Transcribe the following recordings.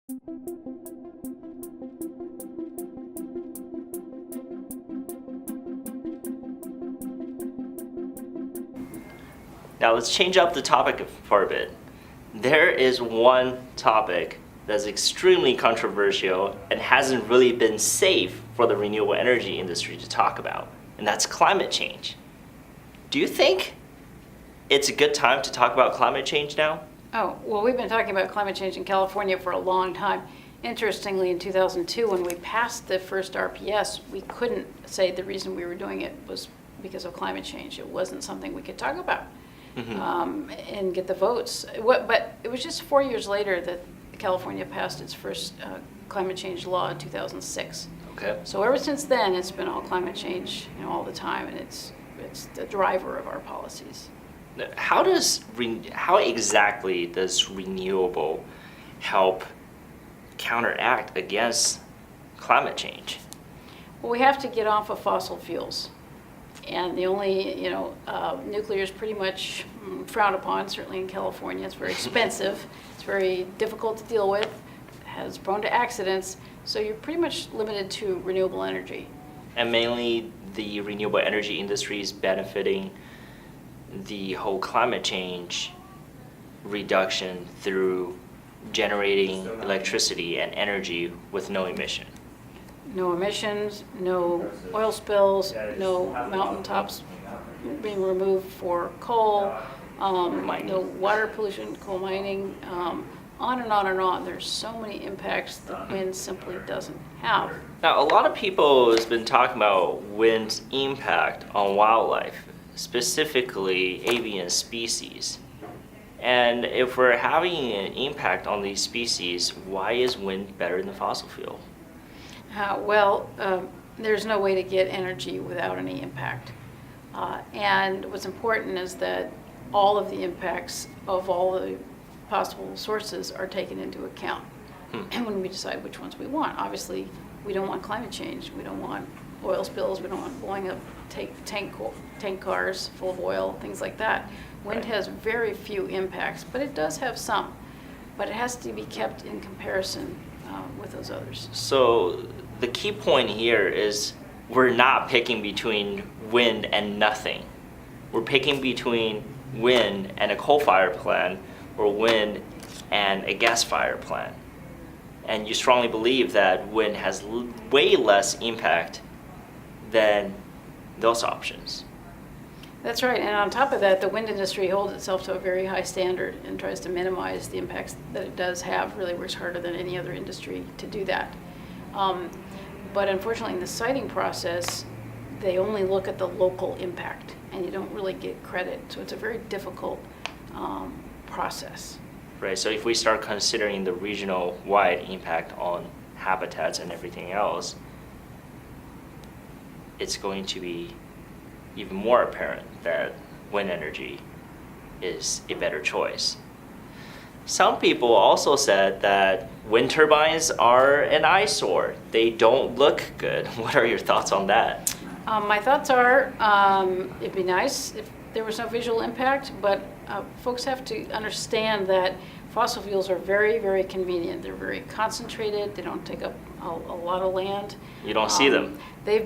Now let's change up the topic for a bit. There is one topic that's extremely controversial and hasn't really been safe for the renewable energy industry to talk about, and that's climate change. Do you think it's a good time to talk about climate change now? Oh, well, we've been talking about climate change in California for a long time. Interestingly, in 2002, when we passed the first RPS, we couldn't say the reason we were doing it was because of climate change. It wasn't something we could talk about and get the votes. But it was just 4 years later that California passed its first climate change law in 2006. Okay. So ever since then, it's been all climate change, all the time, and it's the driver of our policies. How exactly does renewable help counteract against climate change? Well, we have to get off of fossil fuels. And the only, nuclear is pretty much frowned upon, certainly in California. It's very expensive. It's very difficult to deal with. It's prone to accidents. So you're pretty much limited to renewable energy. And mainly the renewable energy industry is benefiting the whole climate change reduction through generating electricity and energy with no emission. No emissions, no oil spills, no mountaintops being removed for coal, no water pollution, coal mining, on and on and on. There's so many impacts that wind simply doesn't have. Now, a lot of people has been talking about wind's impact on wildlife, specifically avian species. And if we're having an impact on these species, why is wind better than fossil fuel? There's no way to get energy without any impact. And what's important is that all of the impacts of all the possible sources are taken into account. And when we decide which ones we want, obviously we don't want climate change, we don't want oil spills, we don't want blowing up tank cars full of oil, things like that. Wind has very few impacts, but it does have some. But it has to be kept in comparison with those others. So the key point here is we're not picking between wind and nothing. We're picking between wind and a coal-fired plant or wind and a gas-fired plant. And you strongly believe that wind has way less impact than those options. That's right, and on top of that, the wind industry holds itself to a very high standard and tries to minimize the impacts that it does have, really works harder than any other industry to do that. But unfortunately, in the siting process, they only look at the local impact, and you don't really get credit, so it's a very difficult process. Right, so if we start considering the regional-wide impact on habitats and everything else, it's going to be even more apparent that wind energy is a better choice. Some people also said that wind turbines are an eyesore. They don't look good. What are your thoughts on that? My thoughts are it'd be nice if there was no visual impact, but folks have to understand that fossil fuels are very, very convenient. They're very concentrated. They don't take up a lot of land. You don't see them. You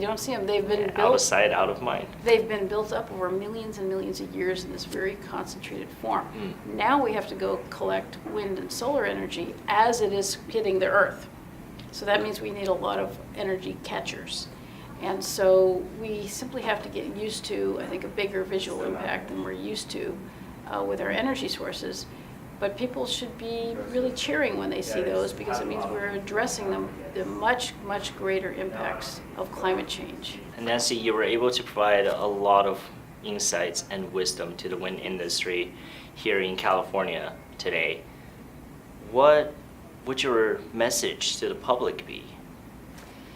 don't see them. They've been built. Out of sight, out of mind. They've been built up over millions and millions of years in this very concentrated form. Now we have to go collect wind and solar energy as it is hitting the earth. So that means we need a lot of energy catchers. And so we simply have to get used to, I think, a bigger visual impact than we're used to with our energy sources. But people should be really cheering when they see those, because it means we're addressing the much, much greater impacts of climate change. And Nancy, you were able to provide a lot of insights and wisdom to the wind industry here in California today. What would your message to the public be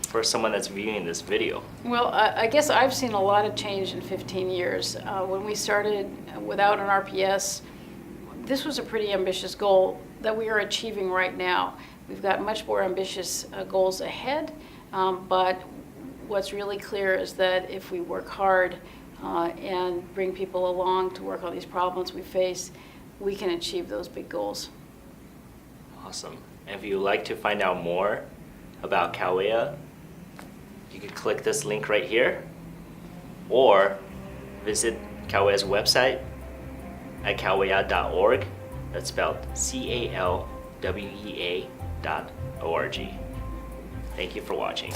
for someone that's viewing this video? Well, I guess I've seen a lot of change in 15 years. When we started without an RPS, this was a pretty ambitious goal that we are achieving right now. We've got much more ambitious goals ahead, but what's really clear is that if we work hard and bring people along to work on these problems we face, we can achieve those big goals. awesome. And if you'd like to find out more about CalWEA, you can click this link right here or visit CalWEA's website at calwea.org. That's spelled CalWEA.org. Thank you for watching.